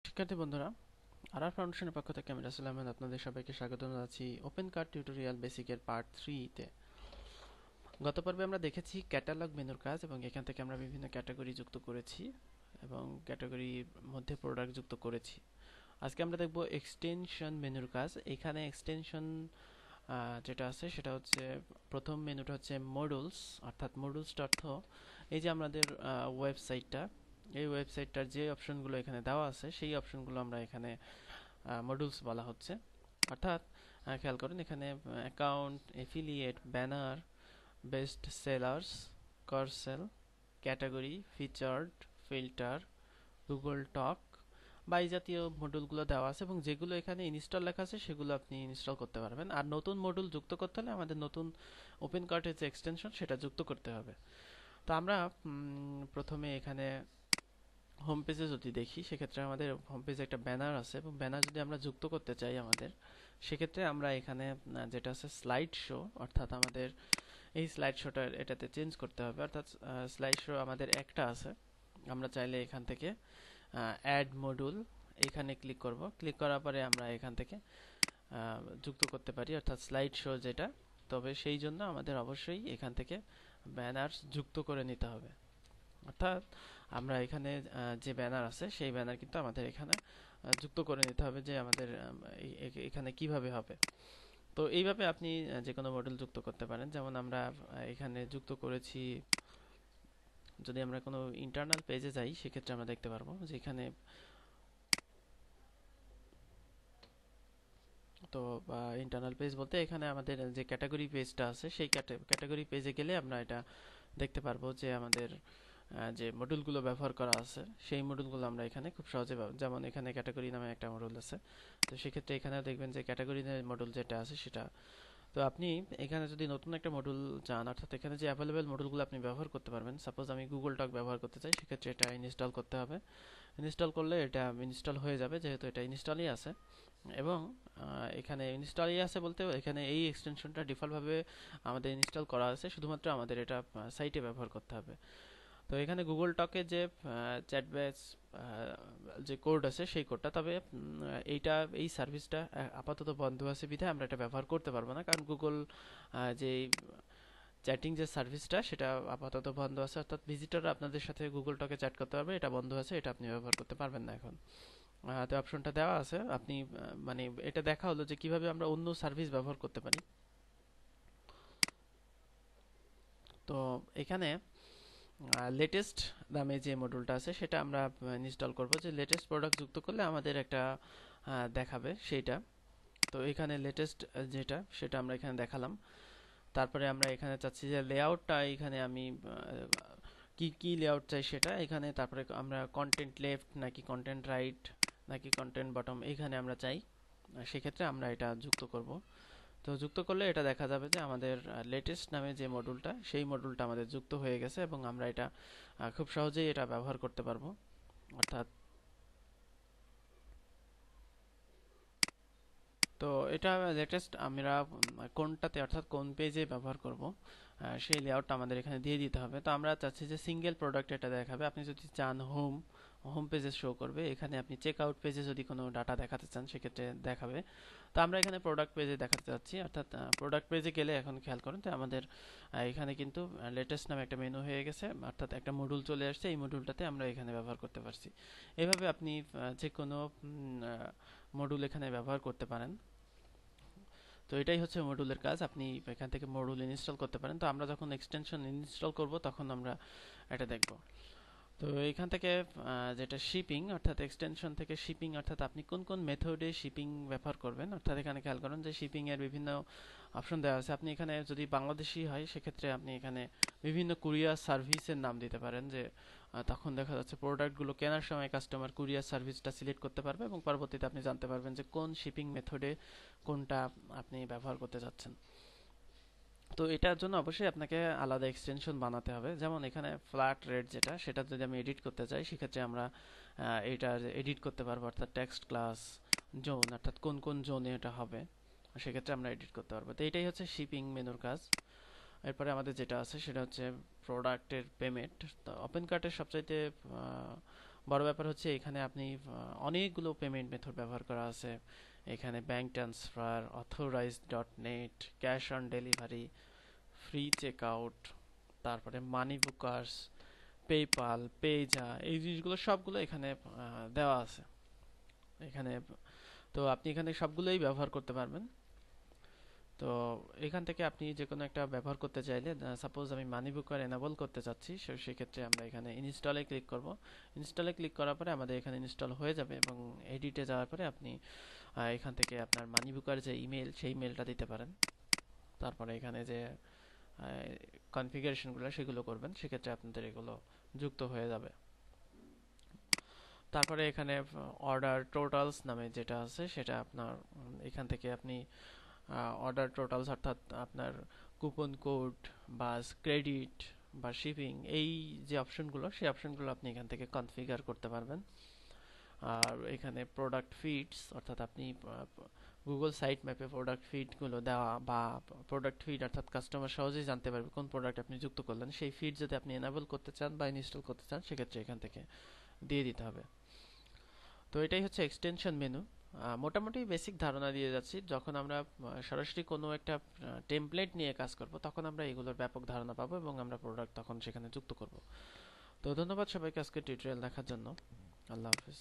শিক্ষার্থী বন্ধুরা, আরআর ফাউন্ডেশনের পক্ষ থেকে আমি রাসেল আহমেদ আপনাদের সবাইকে স্বাগত জানাচ্ছি ওপেন কার্ড টিউটোরিয়াল বেসিকের পার্ট 3 তে। গত পর্বে আমরা দেখেছি ক্যাটালগ মেনুর কাজ এবং এখান থেকে আমরা বিভিন্ন ক্যাটাগরি যুক্ত করেছি এবং ক্যাটাগরির মধ্যে প্রোডাক্ট যুক্ত করেছি। আজকে আমরা দেখব এক্সটেনশন মেনুর কাজ। এখানে এক্সটেনশন যেটা আছে সেটা হচ্ছে প্রথম মেনুটা হচ্ছে মডুলস, অর্থাৎ মডুলসটা অর্থ এই যে আমাদের ওয়েবসাইটটা, এই ওয়েবসাইটটার যে অপশনগুলো এখানে দেওয়া আছে সেই অপশনগুলো আমরা এখানে মডিউলস বলা হচ্ছে। অর্থাৎ খেয়াল করুন এখানে account, affiliate, banner, best sellers, carousel, category, featured, filter, Google talk বা এই জাতীয় মডিউলগুলো দেওয়া আছে এবং যেগুলো এখানে ইনস্টল লেখা আছে সেগুলো আপনি ইনস্টল করতে পারবেন। আর নতুন মডিউল যুক্ত করতে হলে আমাদের নতুন ওপেন কার্টের যে এক্সটেনশন সেটা যুক্ত করতে হবে। তো আমরা প্রথমে এখানে হোম পেজে যদি দেখি সেক্ষেত্রে আমাদের হোম পেজে একটা ব্যানার আছে এবং ব্যানার যদি আমরা যুক্ত করতে চাই আমাদের, সেক্ষেত্রে আমরা এখানে যেটা আছে স্লাইড শো, অর্থাৎ আমাদের এই স্লাইড শোটা এটাতে চেঞ্জ করতে হবে। অর্থাৎ স্লাইড শো আমাদের একটা আছে, আমরা চাইলে এখান থেকে অ্যাড মডিউল এখানে ক্লিক করব। ক্লিক করার পরে আমরা এখান থেকে যুক্ত করতে পারি, অর্থাৎ স্লাইড শো যেটা। তবে সেই জন্য আমাদের অবশ্যই এখান থেকে ব্যানার যুক্ত করে নিতে হবে। অর্থাৎ আমরা এখানে যে ব্যানার আছে সেই ব্যানার কিন্তু আমাদের এখানে যুক্ত করে নিতে হবে, যে আমাদের এখানে কিভাবে হবে। তো এইভাবে আপনি যে কোনো মডেল যুক্ত করতে পারেন। যেমন আমরা এখানে যুক্ত করেছি, যদি আমরা কোনো ইন্টারনাল পেজে যাই সেক্ষেত্রে আমরা দেখতে পারবো যে এখানে তো ইন্টারনাল পেজ বলতে এখানে আমাদের যে ক্যাটাগরি পেজটা আছে সেই ক্যাটাগরি পেজে গেলে আমরা এটা দেখতে পারবো যে আমাদের যে মডিউলগুলো ব্যবহার করা আছে সেই মডিউলগুলো আমরা এখানে খুব সহজে পাবো। যেমন এখানে ক্যাটাগরি নামে একটা মডিউল আছে, তো সেক্ষেত্রে এখানে দেখবেন যে ক্যাটাগরি মডিউল যেটা আছে সেটা। তো আপনি এখানে যদি নতুন একটা মডিউল চান, অর্থাৎ এখানে যে অ্যাভেলেবেল মডিউলগুলো আপনি ব্যবহার করতে পারবেন, সাপোজ আমি গুগল টক ব্যবহার করতে চাই, সেক্ষেত্রে এটা ইনস্টল করতে হবে। ইনস্টল করলে এটা ইনস্টল হয়ে যাবে, যেহেতু এটা ইনস্টলই আছে। এবং এখানে ইনস্টলই আছে বলতে এখানে এই এক্সটেনশনটা ডিফল্টভাবে আমাদের ইনস্টল করা আছে, শুধুমাত্র আমাদের এটা সাইটে ব্যবহার করতে হবে। তো এখানে গুগল টকে যে চ্যাট ব্যাচ যে কোড আছে সেই কোডটা, তবে এইটা এই সার্ভিসটা আপাতত বন্ধ আছে বিধায় আমরা এটা ব্যবহার করতে পারবো না, কারণ গুগল যে চ্যাটিং যে সার্ভিসটা সেটা আপাতত বন্ধ আছে। অর্থাৎ ভিজিটররা আপনাদের সাথে গুগল টকে চ্যাট করতে পারবে, এটা বন্ধ আছে, এটা আপনি ব্যবহার করতে পারবেন না এখন। তো অপশনটা দেওয়া আছে, আপনি মানে এটা দেখা হলো যে কিভাবে আমরা অন্য সার্ভিস ব্যবহার করতে পারি। তো এখানে লেটেস্ট নামে যে মডিউলটা আছে সেটা আমরা ইনস্টল করব। যে লেটেস্ট প্রোডাক্ট যুক্ত করলে আমাদের একটা দেখাবে সেইটা। তো এখানে লেটেস্ট যেটা সেটা আমরা এখানে দেখালাম। তারপরে আমরা এখানে চাচ্ছি যে লেআউটটা, এখানে আমি কি কি লেআউট চাই সেটা এখানে। তারপরে আমরা কন্টেন্ট লেফট নাকি কন্টেন্ট রাইট নাকি কন্টেন্ট বটম এখানে আমরা চাই, সেক্ষেত্রে আমরা এটা যুক্ত করব। তো যুক্ত করলে এটা দেখা যাবে যে আমাদের লেটেস্ট নামে যে মডিউলটা সেই মডিউলটা আমাদের যুক্ত হয়ে গেছে এবং আমরা এটা খুব সহজেই এটা ব্যবহার করতে পারবো। অর্থাৎ তো এটা লেটেস্ট আমরা কোনটাতে, অর্থাৎ কোন পেজে ব্যবহার করব সেই লেআউটটা আমাদের এখানে দিয়ে দিতে হবে। তো আমরা চাচ্ছি যে সিঙ্গেল প্রোডাক্ট এটা দেখাবে। আপনি যদি চান হোম পেজে শো করবে, এখানে আপনি চেক আউট পেজে যদি কোনো ডাটা দেখাতে চান সেক্ষেত্রে দেখাবে। তো আমরা এখানে প্রোডাক্ট পেজে দেখাতে চাচ্ছি, অর্থাৎ প্রোডাক্ট পেজে গেলে এখন খেয়াল করুন তো আমাদের এখানে কিন্তু লেটেস্ট নামে একটা মেনু হয়ে গেছে, অর্থাৎ একটা মডিউল চলে আসছে। এই মডিউলটাতে আমরা এখানে ব্যবহার করতে পারছি। এভাবে আপনি যে কোনো মডিউল এখানে ব্যবহার করতে পারেন। তো এটাই হচ্ছে মডিউলের কাজ, আপনি এখান থেকে মডিউল ইনস্টল করতে পারেন। তো আমরা যখন এক্সটেনশন ইনস্টল করব তখন আমরা এটা দেখব। তো এখান থেকে যেটা শিপিং, অর্থাৎ এক্সটেনশন থেকে শিপিং, অর্থাৎ আপনি কোন কোন মেথডে শিপিং ব্যবহার করবেন, অর্থাৎ এখানে খেয়াল করুন যে শিপিং এর বিভিন্ন অপশন দেওয়া আছে। আপনি এখানে যদি বাংলাদেশি হয় সেক্ষেত্রে আপনি এখানে বিভিন্ন কুরিয়ার সার্ভিসের নাম দিতে পারেন, যে তখন দেখা যাচ্ছে প্রোডাক্টগুলো কেনার সময় কাস্টমার কুরিয়ার সার্ভিসটা সিলেক্ট করতে পারবে এবং পরবর্তীতে আপনি জানতে পারবেন যে কোন শিপিং মেথডে কোনটা আপনি ব্যবহার করতে যাচ্ছেন। তো এটার জন্য অবশ্যই আপনাকে আলাদা এক্সটেনশন বানাতে হবে। যেমন এখানে ফ্ল্যাট রেট যেটা, সেটা যদি আমি এডিট করতে চাই সেক্ষেত্রে আমরা এটা এডিট করতে পারবো, অর্থাৎ টেক্সট ক্লাস জোন, অর্থাৎ কোন কোন জোনে এটা হবে সেক্ষেত্রে আমরা এডিট করতে পারবো। তো এটাই হচ্ছে শিপিং মেনুর কাজ। এরপরে আমাদের যেটা আছে সেটা হচ্ছে প্রোডাক্টের পেমেন্ট। তো ওপেন কার্টের সবচাইতে বড় ব্যাপার হচ্ছে এখানে আপনি অনেকগুলো পেমেন্ট মেথড ব্যবহার করা আছে। এখানে bank transfer, authorized dot net, cash on delivery, free check out, তারপরে মানি বুকার্স, পেপাল, পেজা, এই জিনিসগুলো সবগুলো এখানে দেওয়া আছে এখানে। তো আপনি এখানে সবগুলোই ব্যবহার করতে পারবেন। তো এখান থেকে আপনি যে কোনো একটা ব্যবহার করতে চাইলে, সাপোজ আমি মানি বুকার এনেবল করতে চাচ্ছি, সেক্ষেত্রে আমরা এখানে ইনস্টলে ক্লিক করব। ইনস্টলে ক্লিক করার পরে আমাদের এখানে ইনস্টল হয়ে যাবে এবং এডিটে যাওয়ার পরে আপনি এখান থেকে আপনার মানি বুকার যে ইমেল, সেই ইমেলটা দিতে পারেন। তারপরে এখানে যে কনফিগারেশনগুলো সেগুলো করবেন, সেক্ষেত্রে আপনাদের এগুলো যুক্ত হয়ে যাবে। তারপরে এখানে অর্ডার টোটালস নামে যেটা আছে সেটা আপনার এখান থেকে আপনি অর্ডার টোটালস অর্থাৎ আপনার কুপন কোড বা ক্রেডিট বা শিপিং, এই যে অপশনগুলো, সেই অপশনগুলো আপনি এখান থেকে কনফিগার করতে পারবেন। আর এখানে প্রোডাক্ট ফিডস অর্থাৎ আপনি গুগল সাইট ম্যাপে প্রোডাক্ট ফিডগুলো দেওয়া বা প্রোডাক্ট ফিড অর্থাৎ কাস্টমার সহজেই জানতে পারবে কোন প্রোডাক্ট আপনি যুক্ত করলেন, সেই ফিড যদি আপনি এনাবেল করতে চান বা ইনস্টল করতে চান, সেক্ষেত্রে এখান থেকে দিয়ে দিতে হবে। তো এটাই হচ্ছে এক্সটেনশন মেনু। মোটামুটি বেসিক ধারণা দিয়ে যাচ্ছি। যখন আমরা সরাসরি কোনো একটা টেমপ্লেট নিয়ে কাজ করব, তখন আমরা এগুলোর ব্যাপক ধারণা পাবো এবং আমরা প্রোডাক্ট তখন সেখানে যুক্ত করব। তো ধন্যবাদ সবাইকে আজকে টিউটোরিয়াল দেখার জন্য। আল্লাহ হাফিজ।